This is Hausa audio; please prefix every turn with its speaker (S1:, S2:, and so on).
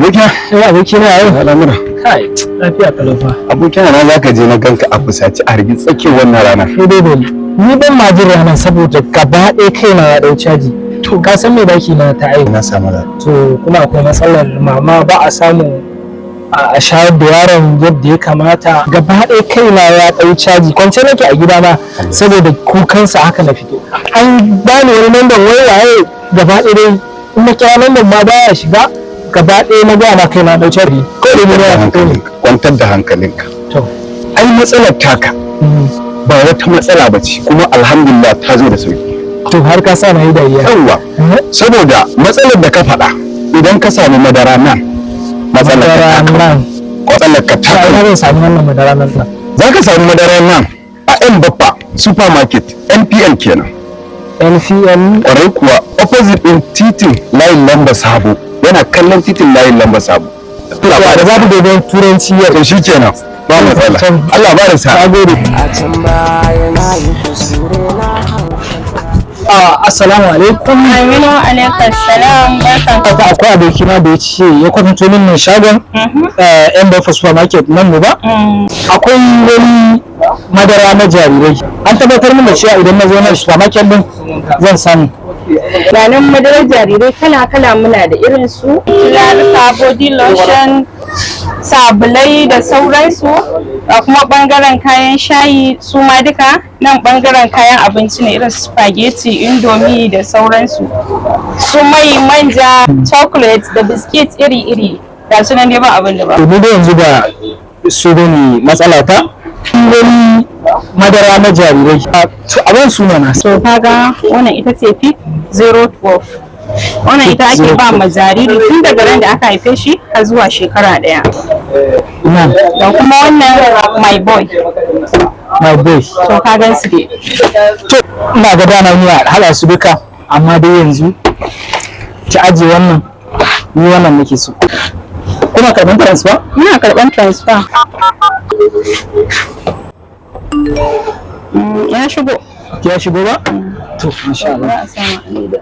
S1: Abokina,
S2: abokina yau
S1: al'amura.
S2: kai lafiya kalofa.
S1: Abokina na zaka je na ganka a fusaci a rigin tsakiyar wannan rana.
S2: Sai dai dole. Ni ban ma jin ranar saboda gaba ɗaya kaina ya ɗau caji. To ka san me daki na ta aiki.
S1: Na samu da.
S2: To kuma akwai matsalar mama ba a samu a shayar da yaron yadda ya kamata. Gaba ɗaya kaina ya ɗau caji. Kwance nake a gida ma saboda kukansa haka na fito. An bani wani lambar waye gaba ɗaya dai in na kira lambar ma baya shiga. Gaba ɗaya na gaya ma kai na ɗauce ri ko da ne ya fito ne
S1: Kwantar da hankalinka.
S2: to
S1: Ai matsalar taka ba wata matsala ba ce kuma alhamdulillah ta zo da sauki.
S2: to har ka sa na yi dariya
S1: Yawwa, saboda matsalar da ka faɗa idan ka samu madara nan matsalar ka ta matsalar ka ta
S2: ina zan samu wannan madara nan
S1: za ka samu madara nan a yan baffa supermarket NPL kenan.
S2: NPN
S1: Ƙwarai kuwa opposite ɗin titin layin lamba sabo yana kallon titin layin lamba sabo.
S2: to da za ku dogon turanci yau
S1: To shi kenan ba matsala. Allah ba da sa.
S2: gode assalamu alaikum.
S3: Aminu alaikum salam barkan
S2: haka akwai abokina da ya ce ya kwatanto min mai shagon yan bafa supermarket nan mu ba akwai wani madara na jarirai an tabbatar min da cewa idan na zo na supermarket din zan samu
S3: ranar madarar jarirai kala-kala muna da irin su turaruka body lotion sabulai da sauransu da kuma bangaren kayan shayi su ma duka nan bangaren kayan abinci ne irin spaghetti indomie da sauransu su mai manja chocolate da biskit iri-iri da su nan dai ba abin da ba
S2: ni da yanzu ba su bane matsala ta wani madara na jarirai a ban suna na
S3: so kaga wannan ita ce pic 012 wannan ita ake ba ma jariri tun daga ran da aka haife shi har zuwa shekara 1
S2: ina
S3: da kuma wannan my boy
S2: my boy
S3: to ka gan su dai
S2: to ina ga dana ni a hala su duka amma dai yanzu ki aje wannan ni wannan nake so kuma karban transfer
S3: muna karban transfer ya shigo
S2: ya shigo ba to masha Allah
S3: za a samu a leda